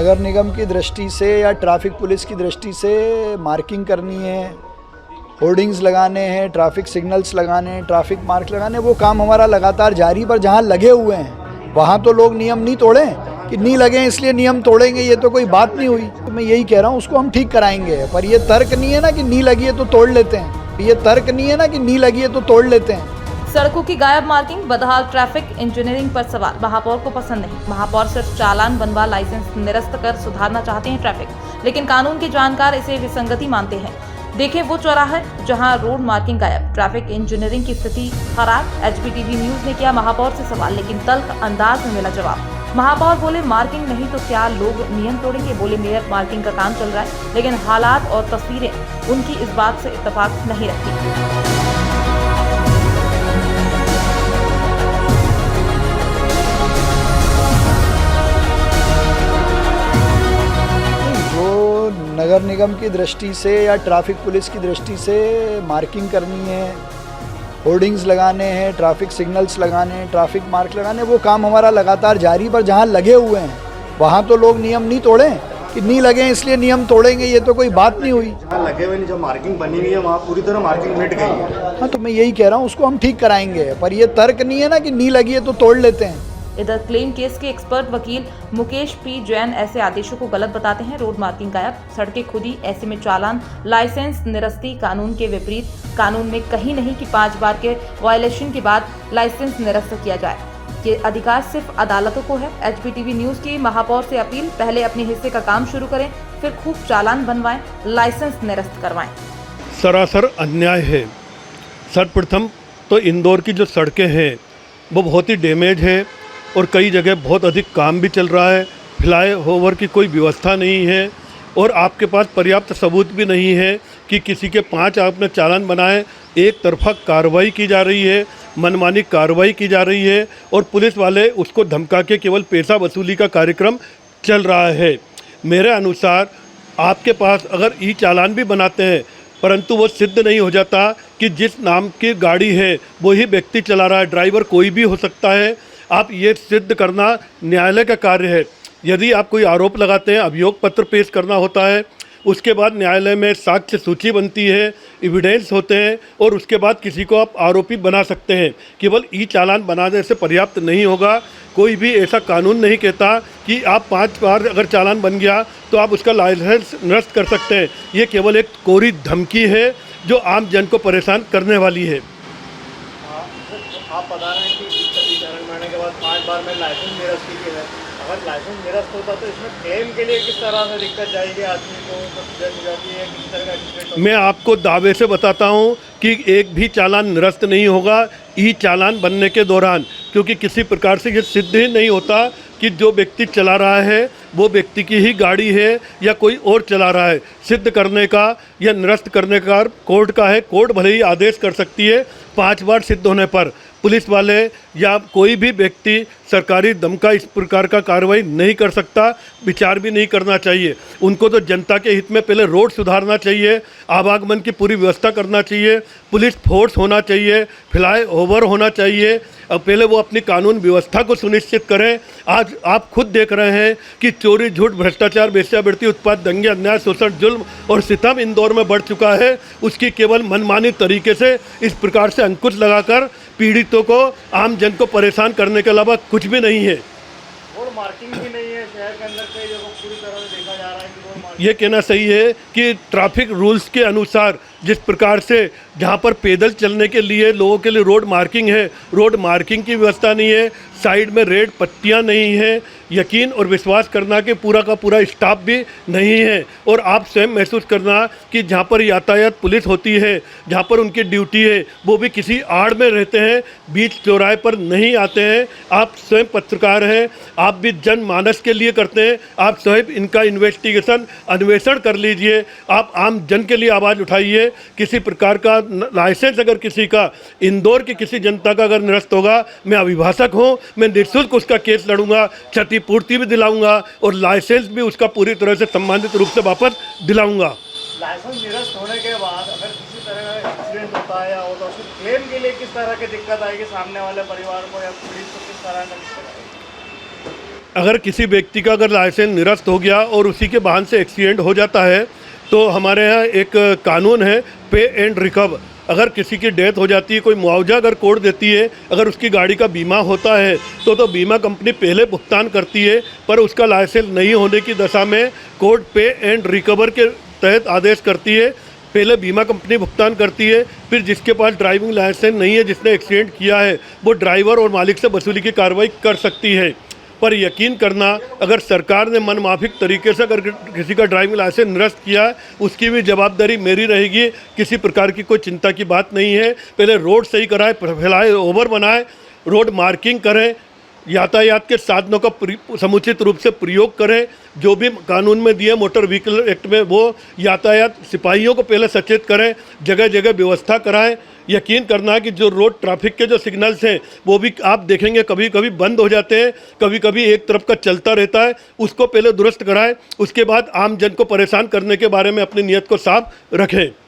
नगर निगम की दृष्टि से या ट्रैफिक पुलिस की दृष्टि से मार्किंग करनी है, होर्डिंग्स लगाने हैं, ट्रैफिक सिग्नल्स लगाने हैं, ट्रैफिक मार्क लगाने, वो काम हमारा लगातार जारी। पर जहाँ लगे हुए हैं वहाँ तो लोग नियम नहीं तोड़ें कि नहीं लगे इसलिए नियम तोड़ेंगे, ये तो कोई बात नहीं हुई। तो मैं यही कह रहा हूँ, उसको हम ठीक कराएंगे। पर ये तर्क नहीं है ना कि नहीं लगी है तो तोड़ लेते हैं, ये तर्क नहीं है ना कि नहीं लगी है तो तोड़ लेते हैं। सड़कों की गायब मार्किंग, बदहाल ट्रैफिक इंजीनियरिंग पर सवाल। महापौर को पसंद नहीं। महापौर सिर्फ चालान बनवा लाइसेंस निरस्त कर सुधारना चाहते हैं ट्रैफिक, लेकिन कानून के जानकार इसे विसंगति मानते हैं। देखें वो चौराहा जहां रोड मार्किंग गायब, ट्रैफिक इंजीनियरिंग की स्थिति खराब। एचपीटीवी न्यूज ने किया महापौर से सवाल, लेकिन तल्ख अंदाज में मिला जवाब। महापौर बोले मार्किंग नहीं तो क्या लोग नियम तोड़ेंगे। बोले मेयर मार्किंग का काम चल रहा है, लेकिन हालात और तस्वीरें उनकी इस बात से इत्तेफाक नहीं रखती। नगर निगम की दृष्टि से या ट्रैफिक पुलिस की दृष्टि से मार्किंग करनी है, होर्डिंग्स लगाने हैं, ट्रैफिक सिग्नल्स लगाने हैं, ट्रैफिक मार्क लगाने, वो काम हमारा लगातार जारी। पर जहाँ लगे हुए हैं वहाँ तो लोग नियम नहीं तोड़ें कि नहीं लगे इसलिए नियम तोड़ेंगे, ये तो कोई बात नहीं हुई। जहाँ लगे हुए नहीं, जो मार्किंग बनी हुई है वहाँ पूरी तरह मार्किंग मिट गई है। हाँ, तो मैं यही कह रहा हूँ, उसको हम ठीक कराएंगे। पर ये तर्क नहीं है ना कि नहीं लगी है तो तोड़ लेते हैं। इधर क्लेम केस के एक्सपर्ट वकील मुकेश पी जैन ऐसे आदेशों को गलत बताते हैं। रोड मार्किंग गायब, सड़कें खुदी, ऐसे में चालान, लाइसेंस निरस्ती कानून के विपरीत। कानून में कहीं नहीं कि 5 बार के वायलेशन के बाद लाइसेंस निरस्त किया जाए। ये अधिकार सिर्फ अदालतों को है। एचपीटीवी न्यूज की महापौर से अपील, पहले अपने हिस्से का काम शुरू करें, फिर खूब चालान बनवाएं, लाइसेंस निरस्त करवाएं। सरासर अन्याय है। सर्वप्रथम तो इंदौर की जो सड़कें हैं वो बहुत ही डैमेज है और कई जगह बहुत अधिक काम भी चल रहा है। फ्लाई ओवर की कोई व्यवस्था नहीं है और आपके पास पर्याप्त सबूत भी नहीं है कि किसी के 5 आपने चालान बनाए। एक तरफा कार्रवाई की जा रही है, मनमानी कार्रवाई की जा रही है और पुलिस वाले उसको धमका के केवल पैसा वसूली का कार्यक्रम चल रहा है। मेरे अनुसार आपके पास अगर ई चालान भी बनाते हैं परंतु वो सिद्ध नहीं हो जाता कि जिस नाम की गाड़ी है वही व्यक्ति चला रहा है, ड्राइवर कोई भी हो सकता है। आप ये सिद्ध करना न्यायालय का कार्य है। यदि आप कोई आरोप लगाते हैं, अभियोग पत्र पेश करना होता है, उसके बाद न्यायालय में साक्ष्य सूची बनती है, एविडेंस होते हैं और उसके बाद किसी को आप आरोपी बना सकते हैं। केवल ई चालान बनाने से पर्याप्त नहीं होगा। कोई भी ऐसा कानून नहीं कहता कि आप 5 बार अगर चालान बन गया तो आप उसका लाइसेंस निरस्त कर सकते हैं। ये केवल एक कोरी धमकी है जो आम जन को परेशान करने वाली है। आप बता रहे हैं कि चरण मरने के बाद 5 बार में लाइसेंस निरस्त की है। अगर लाइसेंस निरस्त होता तो इसमें क्लेम के लिए किस तरह से दिक्कत जाएगी, आदमी को जज जाती है, किस तरह का एक्सीडेंट? मैं आपको दावे से बताता हूं कि एक भी चालान निरस्त नहीं होगा ई चालान बनने के दौरान, क्योंकि किसी प्रकार से ये सिद्ध ही नहीं होता कि जो व्यक्ति चला रहा है वो व्यक्ति की ही गाड़ी है या कोई और चला रहा है। सिद्ध करने का या निरस्त करने का कोर्ट का है। कोर्ट भले ही आदेश कर सकती है 5 बार सिद्ध होने पर। पुलिस वाले या कोई भी व्यक्ति सरकारी दम का इस प्रकार का कार्रवाई नहीं कर सकता, विचार भी नहीं करना चाहिए। उनको तो जनता के हित में पहले रोड सुधारना चाहिए, आवागमन की पूरी व्यवस्था करना चाहिए, पुलिस फोर्स होना चाहिए, फ्लाई ओवर होना चाहिए। अब पहले वो अपनी कानून व्यवस्था को सुनिश्चित करें। आज आप खुद देख रहे हैं कि चोरी, झूठ, भ्रष्टाचार, वेश्यावृत्ति, उत्पात, दंगे, अन्याय, शोषण, जुल्म और सितम इंदौर में बढ़ चुका है। उसकी केवल मनमानी तरीके से इस प्रकार से अंकुश लगाकर पीड़ितों को, आम जन को परेशान करने के अलावा कुछ भी नहीं है। रोड मार्किंग भी नहीं है शहर के अंदर, कई जगह पूरी तरह से देखा जा रहा है कि रोड मार्किंग। ये कहना सही है कि ट्रैफिक रूल्स के अनुसार जिस प्रकार से जहाँ पर पैदल चलने के लिए लोगों के लिए रोड मार्किंग है, रोड मार्किंग की व्यवस्था नहीं है, साइड में रेड पट्टियाँ नहीं हैं, यकीन और विश्वास करना कि पूरा का पूरा स्टाफ भी नहीं है। और आप स्वयं महसूस करना कि जहाँ पर यातायात पुलिस होती है, जहाँ पर उनकी ड्यूटी है, वो भी किसी आड़ में रहते हैं, बीच चौराहे पर नहीं आते हैं। आप स्वयं पत्रकार हैं, आप भी जनमानस के लिए करते हैं। आप स्वयं इनका इन्वेस्टिगेशन, अन्वेषण कर लीजिए। आप आम जन के लिए आवाज़ उठाइए। किसी प्रकार का लाइसेंस अगर किसी का, इंदौर की किसी जनता का अगर निरस्त होगा, मैं अभिभाषक हूँ, मैं निःशुल्क उसका केस लड़ूंगा, क्षतिपूर्ति भी दिलाऊंगा और लाइसेंस भी उसका पूरी तरह से सम्मानित रूप से वापस दिलाऊंगा। लाइसेंस निरस्त होने के बाद अगर किसी तरह का एक्सीडेंट होता है या होता है, उसको क्लेम के लिए किस तरह की दिक्कत आएगी सामने वाले परिवार को या पुलिस को, किस तरह का दिक्कत आएगी? अगर किसी व्यक्ति का अगर लाइसेंस निरस्त हो गया और उसी के वाहन से एक्सीडेंट हो जाता है तो हमारे यहाँ एक कानून है पे एंड रिकवर। अगर किसी की डेथ हो जाती है, कोई मुआवजा अगर कोर्ट देती है, अगर उसकी गाड़ी का बीमा होता है तो बीमा कंपनी पहले भुगतान करती है, पर उसका लाइसेंस नहीं होने की दशा में कोर्ट पे एंड रिकवर के तहत आदेश करती है। पहले बीमा कंपनी भुगतान करती है, फिर जिसके पास ड्राइविंग लाइसेंस नहीं है, जिसने एक्सीडेंट किया है, वो ड्राइवर और मालिक से वसूली की कार्रवाई कर सकती है। पर यकीन करना, अगर सरकार ने मनमाफिक तरीके से अगर किसी का ड्राइविंग लाइसेंस निरस्त किया है, उसकी भी जवाबदारी मेरी रहेगी। किसी प्रकार की कोई चिंता की बात नहीं है। पहले रोड सही कराए, फ्लाई ओवर बनाए, रोड मार्किंग करें, यातायात के साधनों का समुचित रूप से प्रयोग करें। जो भी कानून में दिए मोटर व्हीकल एक्ट में, वो यातायात सिपाहियों को पहले सचेत करें, जगह जगह व्यवस्था कराएं। यकीन करना है कि जो रोड ट्रैफिक के जो सिग्नल्स हैं वो भी आप देखेंगे कभी कभी बंद हो जाते हैं, कभी कभी एक तरफ का चलता रहता है। उसको पहले दुरुस्त कराएं, उसके बाद आम जन को परेशान करने के बारे में अपनी नीयत को साफ रखें।